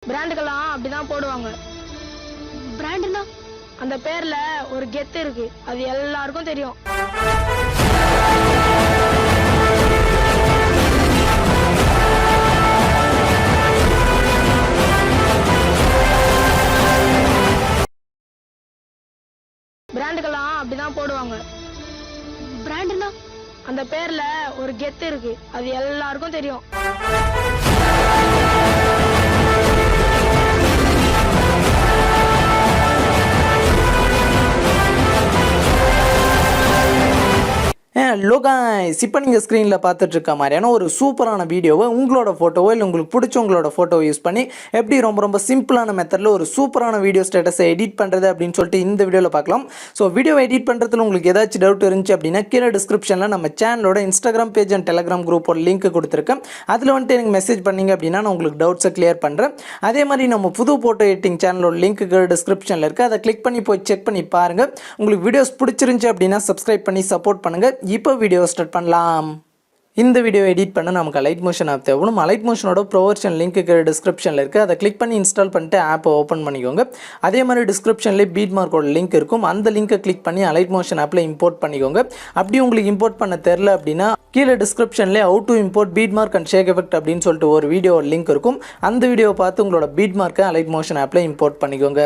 பிராண்டுக்கெல்லாம் அப்படிதான் போடுவாங்க. பிராண்டுனா அந்த பேர்ல ஒரு கெத்து இருக்கு, அது எல்லாருக்கும் தெரியும். பிராண்டுக்கெல்லாம் அப்படிதான் போடுவாங்க. பிராண்டுனா அந்த பேர்ல ஒரு கெத்து இருக்கு, அது எல்லாருக்கும் தெரியும். ஹலோ गाइस, இப்போ நீங்கள் ஸ்க்ரீனில் பார்த்துட்டு இருக்க மாதிரியான ஒரு சூப்பரான வீடியோவை உங்களோட ஃபோட்டோவோ இல்லை உங்களுக்கு பிடிச்ச உங்களோட ஃபோட்டோவை யூஸ் பண்ணி எப்படி ரொம்ப சிம்பிளான மெத்தடில் ஒரு சூப்பரான வீடியோ ஸ்டேட்டஸை எடிட் பண்ணுறது அப்படின்னு சொல்லிட்டு இந்த வீடியோவில் பார்க்கலாம். ஸோ வீடியோவை எடிட் பண்ணுறதுல உங்களுக்கு ஏதாச்சும் டவுட் இருந்துச்சு அப்படின்னா கீழே டிஸ்கிரிப்ஷனில் நம்ம சேனலோட இன்ஸ்டாகிராம் பேஜ் அண்ட் டெலிகிராம் குரூப்போட லிங்க் கொடுத்துருக்கேன். அதில் வந்துட்டு எனக்கு மெசேஜ் பண்ணிங்க அப்படின்னா நான் உங்களுக்கு டவுட்ஸை கிளியர் பண்ணுறேன். அதே மாதிரி நம்ம புது ஃபோட்டோ எடிட்டிங் சேனலோட லிங்க்கு டிஸ்கிரிப்ஷனில் இருக்குது, அதை கிளிக் பண்ணி போய் செக் பண்ணி பாருங்கள். உங்களுக்கு வீடியோஸ் பிடிச்சிருந்துச்சு அப்படின்னா சப்ஸ்கிரைப் பண்ணி சப்போர்ட் பண்ணுங்கள். இப்போ வீடியோ ஸ்டார்ட் பண்ணலாம். இந்த வீடியோ எடிட் பண்ண நமக்கு அலைட் மோஷன் ஆப் தேவைப்படும். அலைட் மோஷனோட ப்ரோ வெர்ஷன் லிங்க் டிஸ்கிரிப்ஷனில் இருக்குது, அதை கிளிக் பண்ணி இன்ஸ்டால் பண்ணிட்டு ஆப்பை ஓப்பன் பண்ணிக்கோங்க. அதே மாதிரி டிஸ்கிரிப்ஷன்லேயே பீட் மார்க்கோட லிங்க் இருக்கும், அந்த லிங்கை கிளிக் பண்ணி அலைட் மோஷன் ஆப்பில் இம்போர்ட் பண்ணிக்கோங்க. அப்படி உங்களுக்கு இம்போர்ட் பண்ண தெரில அப்படின்னா கீழே டிஸ்கிரிப்ஷன்லேயே how to import beat mark and shake effect அப்படின்னு சொல்லிட்டு ஒரு வீடியோ லிங்க் இருக்கும். அந்த வீடியோவை பார்த்து உங்களோட பீட் மார்க்கை அலைட் மோஷன் ஆப்பில் இம்போர்ட் பண்ணிக்கோங்க.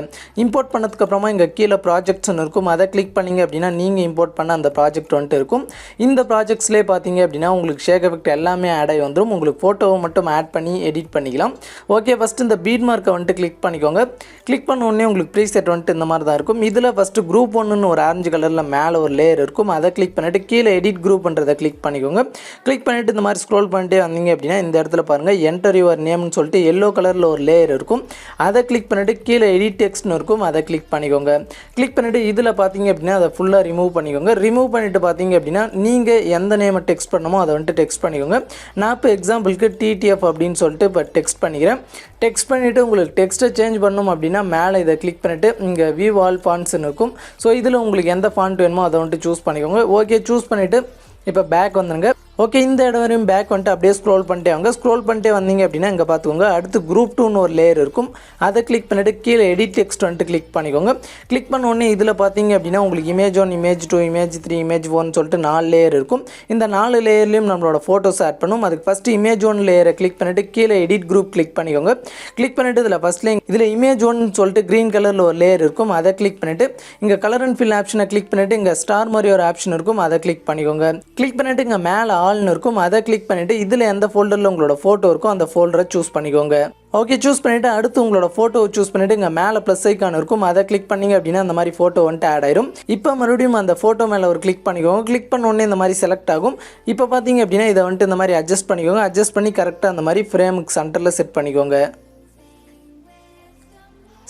இம்போர்ட் பண்ணதுக்கப்புறமா இங்கே கீழே ப்ராஜெக்ட்ஸ்னு இருக்கும், அதை கிளிக் பண்ணிங்க அப்படின்னா நீங்கள் இம்போர்ட் பண்ண அந்த ப்ராஜெக்ட் வந்துட்டு இருக்கும். இந்த ப்ராஜெக்ட்ஸ்லேயே பார்த்தீங்க அப்படின்னா உங்களுக்கு ஷேக் எஃபெக்ட் எல்லாமே ஆட் ஆகி வந்துடும். உங்களுக்கு ஃபோட்டோவை மட்டும் ஆட் பண்ணி எடிட் பண்ணிக்கலாம். ஓகே, ஃபஸ்ட்டு இந்த பீட் மார்க்கை வந்துட்டு கிளிக் பண்ணிக்கோங்க. கிளிக் பண்ண உடனே உங்களுக்கு ப்ரீசெட் வந்துட்டு இந்த மாதிரி தான் இருக்கும். இதில் ஃபஸ்ட்டு குரூப் ஒன்றுன்னு ஒரு ஆரஞ்சு கலரில் மேலே ஒரு லேயர் இருக்கும், அதை கிளிக் பண்ணிவிட்டு கீழே எடிட் குரூப்ன்றதை கிளிக் பண்ணிக்கோங்க. கிளிக் பண்ணிவிட்டு இந்த மாதிரி ஸ்க்ரோல் பண்ணிட்டே வந்தீங்க அப்படின்னா இந்த இடத்துல பாருங்கள் என்டர் யுவர் நேம்னு சொல்லிட்டு எல்லோ கலரில் ஒரு லேயர் இருக்கும், அதை கிளிக் பண்ணிவிட்டு கீழே எடிட் டெக்ஸ்ட்னு இருக்கும், அதை கிளிக் பண்ணிக்கோங்க. கிளிக் பண்ணிவிட்டு இதில் பார்த்தீங்க அப்படின்னா அதை ஃபுல்லாக ரிமூவ் பண்ணிக்கோங்க. ரிமூவ் பண்ணிவிட்டு பார்த்தீங்க அப்படின்னா நீங்கள் எந்த நேமை டெக்ஸ்ட் பண்ணணுமோ அதை வந்துட்டு டெக்ஸ்ட் பண்ணிக்கோங்க. நான் இப்போ எக்ஸாம்பிளுக்கு டிடிஎஃப் அப்படின்னு சொல்லிட்டு இப்போ டெக்ஸ்ட் பண்ணிக்கிறேன். டெக்ஸ்ட் பண்ணிவிட்டு உங்களுக்கு டெக்ஸ்ட்டை சேஞ்ச் பண்ணணும் அப்படின்னா மேலே இதை கிளிக் பண்ணிவிட்டு இங்கே வியூ ஆல் ஃபாண்ட்ஸ்னு இருக்கும். ஸோ இதில் உங்களுக்கு எந்த ஃபாண்ட் வேணுமோ அதை வந்துட்டு சூஸ் பண்ணிக்கோங்க. ஓகே, சூஸ் பண்ணிவிட்டு இப்போ பேக் வந்துடுங்க. ஓகே, இந்த இடம் வரையும் பேக் வந்துட்டு அப்படியே ஸ்க்ரோல் பண்ணிட்டே வாங்க. ஸ்க்ரோல் பண்ணிட்டே வந்தீங்க அப்படின்னா இங்கே பார்த்துக்கோங்க அடுத்து குரூப் 2ன்னு ஒரு லேயர் இருக்கும், அதை கிளிக் பண்ணிவிட்டு கீழே எடிட் டெக்ஸ்ட் வந்துட்டு கிளிக் பண்ணிக்கோங்க. கிளிக் பண்ண உடனே இதில் பார்த்தீங்க அப்படின்னா உங்களுக்கு இமேஜ் 1, இமேஜ் 2, இமேஜ் 3, இமேஜ் 1 சொல்லிட்டு 4 லேயர் இருக்கும். இந்த 4 லேயர்லேயும் நம்மளோட ஃபோட்டோஸ் ஆட் பண்ணும். அதுக்கு ஃபஸ்ட்டு இமேஜ் 1 லேயரை கிளிக் பண்ணிவிட்டு கீழே எடிட் குரூப் கிளிக் பண்ணிக்கோங்க. கிளிக் பண்ணிவிட்டு இதில் ஃபஸ்ட்லேயே இதில் இமேஜ் 1 சொல்லிட்டு க்ரீன் கலரில் ஒரு லேயர் இருக்கும், அதை கிளிக் பண்ணிவிட்டு இங்கே கலர் அண்ட் ஃபில் ஆப்ஷனை கிளிக் பண்ணிவிட்டு இங்கே ஸ்டார் மாதிரி ஒரு ஆப்ஷன் இருக்கும், அதை கிளிக் பண்ணிக்கோங்க. கிளிக் பண்ணிவிட்டு இங்கே மேலே ஆல்னு இருக்கும், அதை கிளிக் பண்ணிவிட்டு இதில் எந்த ஃபோல்டரில் உங்களோட ஃபோட்டோ இருக்கும் அந்த ஃபோல்டரை சூஸ் பண்ணிக்கோங்க. ஓகே, சூஸ் பண்ணிவிட்டு அடுத்து உங்களோட ஃபோட்டோவை சூஸ் பண்ணிவிட்டு இங்கே மேலே ப்ளஸ் ஐக்கான் இருக்கும், அதை கிளிக் பண்ணிங்க அப்படின்னா அந்த மாதிரி ஃபோட்டோ வந்துட்டு ஆட் ஆயிரும். இப்போ மறுபடியும் அந்த ஃபோட்டோ மேலே ஒரு கிளிக் பண்ணிக்கோங்க. கிளிக் பண்ண உடனே இந்த மாதிரி செலக்ட் ஆகும். இப்போ பார்த்தீங்க அப்படின்னா இதை வந்துட்டு இந்த மாதிரி அட்ஜஸ்ட் பண்ணிக்கோங்க. அட்ஜஸ்ட் பண்ணி கரெக்டாக அந்த மாதிரி ஃப்ரேமுக்கு சென்டரில் செட் பண்ணிக்கோங்க.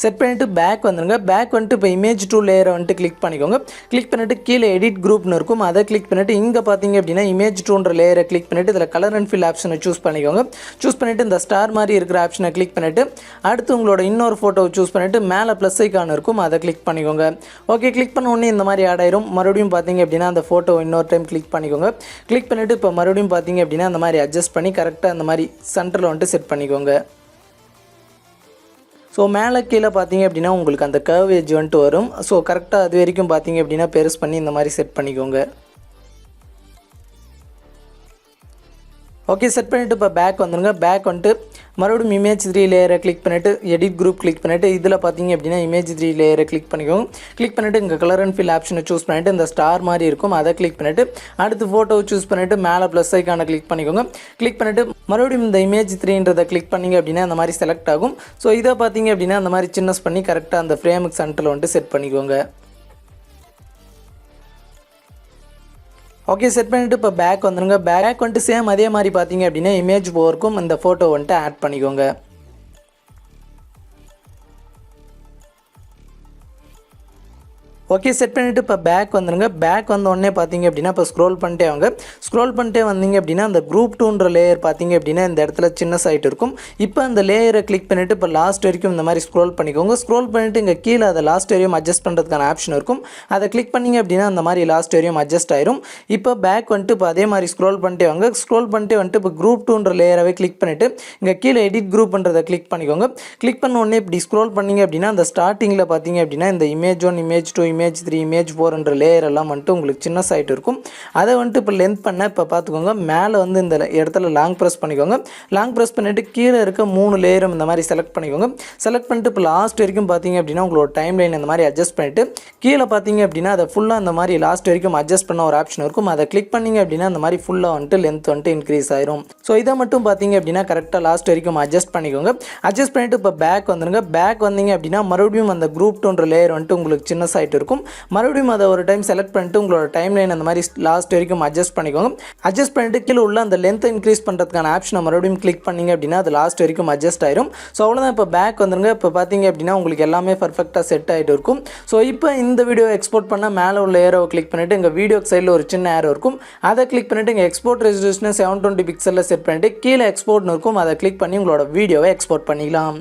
செட் பண்ணிவிட்டு பேக் வந்துடுங்க. பேக் வந்துட்டு இப்போ இமேஜ் 2 லேயரை வந்துட்டு கிளிக் பண்ணிக்கோங்க. கிளிக் பண்ணிவிட்டு கீழே எடிட் குரூப்னு இருக்கும், அதை கிளிக் பண்ணிவிட்டு இங்கே பார்த்தீங்க அப்படின்னா இமேஜ் 2ன்ற லேயரை கிளிக் பண்ணிவிட்டு இதில் கலர் அண்ட் ஃபில் ஆப்ஷனை சூஸ் பண்ணிக்கோங்க. சூஸ் பண்ணிவிட்டு இந்த ஸ்டார் மாதிரி இருக்கிற ஆப்ஷனை கிளிக் பண்ணிவிட்டு அடுத்து உங்களோட இன்னொரு ஃபோட்டோவை சூஸ் பண்ணிவிட்டு மேலே ப்ளஸ் ஐக்கான் இருக்கும், அதை கிளிக் பண்ணிக்கோங்க. ஓகே, கிளிக் பண்ண உடனே இந்த மாதிரி ஆட் ஆயிரும். மறுபடியும் பார்த்தீங்க அப்படின்னா அந்த ஃபோட்டோ இன்னொரு டைம் கிளிக் பண்ணிக்கோங்க. கிளிக் பண்ணிவிட்டு இப்போ மறுபடியும் பார்த்தீங்க அப்படின்னா அந்த மாதிரி அட்ஜஸ்ட் பண்ணி கரெக்டாக அந்த மாதிரி சென்டரில் வந்துட்டு செட் பண்ணிக்கோங்க. ஸோ மேலே கீழே பார்த்தீங்க அப்படின்னா உங்களுக்கு அந்த கர்வ் எட்ஜ் வந்துட்டு வரும். ஸோ கரெக்டாக அது வரைக்கும் பார்த்தீங்க அப்படின்னா பெருசு பண்ணி இந்த மாதிரி செட் பண்ணிக்கோங்க. ஓகே, செட் பண்ணிவிட்டு இப்போ பேக் வந்துடுங்க. பேக் வந்துட்டு மறுபடியும் இமேஜ் 3 லேயரை கிளிக் பண்ணிவிட்டு எடிட் குரூப் கிளிக் பண்ணிவிட்டு இதில் பார்த்தீங்க அப்படின்னா இமேஜ் 3 லேயரை கிளிக் பண்ணிக்கோங்க. கிளிக் பண்ணிவிட்டு இங்கே கலர் அண்ட் ஃபில் ஆப்ஷனை சூஸ் பண்ணிவிட்டு இந்த ஸ்டார் மாதிரி இருக்கும், அதை கிளிக் பண்ணிவிட்டு அடுத்து ஃபோட்டோவை சூஸ் பண்ணிவிட்டு மேலே ப்ளஸ் ஐக்கானை கிளிக் பண்ணிக்கோங்க. கிளிக் பண்ணிவிட்டு மறுபடியும் இந்த இமேஜ் 3ன்றதை கிளிக் பண்ணிங்க அப்படின்னா அந்த மாதிரி செலக்ட் ஆகும். ஸோ இதை பார்த்தீங்க அப்படின்னா அந்த மாதிரி சின்னஸ் பண்ணி கரெக்டாக அந்த ஃப்ரேமுக்கு சென்டரில் வந்துட்டு செட் பண்ணிக்கோங்க. ஓகே, செட் பண்ணிவிட்டு இப்போ பேக் வந்துடுங்க. பேக் வந்துட்டு சேம் அதே மாதிரி பார்த்தீங்க அப்படின்னா இமேஜ் 4க்கும் இந்த ஃபோட்டோ வந்துட்டு ஆட் பண்ணிக்கோங்க. ஓகே செட் பண்ணிவிட்டு இப்போ பேக் வந்துடுங்க. பேக் வந்த உடனே பார்த்தீங்க அப்படின்னா இப்போ ஸ்க்ரோல் பண்ணிட்டே வாங்க. ஸ்க்ரோல் பண்ணிட்டே வந்தீங்க அப்படின்னா அந்த குரூப் 2ன்ற லேயர் பார்த்தீங்க அப்படின்னா இந்த இடத்துல சின்ன சைட் இருக்கும். இப்போ அந்த லேயரை கிளிக் பண்ணிவிட்டு இப்போ லாஸ்ட் வரைக்கும் இந்த மாதிரி ஸ்க்ரோல் பண்ணிக்கோங்க. ஸ்க்ரோல் பண்ணிவிட்டு இங்கே கீழே அதை லாஸ்ட் வரையும் அட்ஜஸ்ட் பண்ணுறதுக்கான ஆப்ஷன் இருக்கும். அதை கிளிக் பண்ணிங்க அப்படின்னா அந்த மாதிரி லாஸ்ட் வரையும் அட்ஜஸ்ட் ஆயிரும். இப்போ பேக் வந்துட்டு இப்போ அதே மாதிரி ஸ்க்ரோல் பண்ணிட்டே வாங்க. ஸ்க்ரோல் பண்ணிட்டே வந்துட்டு இப்போ குரூப் 2ன்ற லேயராகவே கிளிக் பண்ணிவிட்டு இங்கே கீழே எடிட் குரூப்ன்றதை கிளிக் பண்ணிக்கோங்க. கிளிக் பண்ண உடனே இப்படி ஸ்க்ரோல் பண்ணிங்க அப்படின்னா அந்த ஸ்டார்டிங்கில் பார்த்தீங்க அப்படின்னா இந்த இமேஜ் 1 இமேஜ் 2 இமேஜ் 3 இமேஜ் 4ன்ற லேயர் எல்லாம் வந்துட்டு உங்களுக்கு சின்ன சைட் இருக்கும். அதை வந்துட்டு இப்போ லென்த் பண்ண இப்போ பார்த்துக்கோங்க. மேலே வந்து இந்த இடத்துல லாங் ப்ரெஸ் பண்ணிக்கோங்க. லாங் ப்ரெஸ் பண்ணிவிட்டு கீழே இருக்க 3 லேயரும் இந்த மாதிரி செலக்ட் பண்ணிக்கோங்க. செலக்ட் பண்ணிட்டு இப்போ லாஸ்ட் வரைக்கும் பார்த்தீங்க அப்படின்னா உங்களோட டைம் லைன் இந்த மாதிரி அட்ஜஸ்ட் பண்ணிவிட்டு கீழே பார்த்தீங்க அப்படின்னா அதை ஃபுல்லாக அந்த மாதிரி லாஸ்ட் வரைக்கும் அட்ஜஸ்ட் பண்ண ஒரு ஆப்ஷன் இருக்கும். அதை கிளிக் பண்ணிங்க அப்படின்னா அந்த மாதிரி ஃபுல்லாக வந்துட்டு லென்த் வந்துட்டு இன்க்ரீஸ் ஆயிரும். ஸோ இதை மட்டும் பார்த்தீங்க அப்படின்னா கரெக்டாக லாஸ்ட் வரைக்கும் அட்ஜஸ்ட் பண்ணிக்கோங்க. அட்ஜஸ்ட் பண்ணிவிட்டு இப்போ பேக் வந்துடுங்க. பேக் வந்தீங்க அப்படின்னா மறுபடியும் அந்த குரூப் 2ன்ற லேயர் வந்துட்டு உங்களுக்கு சின்ன சைட் இருக்கும். மறுபடியும் அதை ஒரு டைம் செலக்ட் பண்ணிட்டு உங்களோட டைம் லைன் அந்த மாதிரி லாஸ்ட் வரைக்கும் அட்ஜஸ்ட் பண்ணிக்கோங்க. அட்ஜஸ்ட் பண்ணிட்டு கீழே உள்ள அந்த லென்த் இன்க்ரீஸ் பண்ணுறதுக்கான ஆப்ஷனை மறுபடியும் கிளிக் பண்ணிங்க அப்படின்னா அது லாஸ்ட் வரைக்கும் அட்ஜஸ்ட் ஆயிரும். ஸோ அவ்வளோதான். இப்போ பேக் வந்துருங்க. இப்போ பார்த்தீங்க அப்படின்னா உங்களுக்கு எல்லாமே பர்ஃபெக்டாக செட் ஆகிட்டு இருக்கும். ஸோ இப்போ இந்த வீடியோ எக்ஸ்போர்ட் பண்ணால் மேலே உள்ள ஏரோவை கிளிக் பண்ணிவிட்டு எங்கள் வீடியோக்கு சைடில் ஒரு சின்ன ஏரோ இருக்கும். அதை கிளிக் பண்ணிவிட்டு இங்கே எக்ஸ்போர்ட் ரெசல்யூஷனை 720 பிக்சலில் செட் பண்ணிவிட்டு கீழே எக்ஸ்போர்ட்னு இருக்கும். அதை கிளிக் பண்ணி உங்களோட வீடியோவை எக்ஸ்போர்ட் பண்ணிக்கலாம்.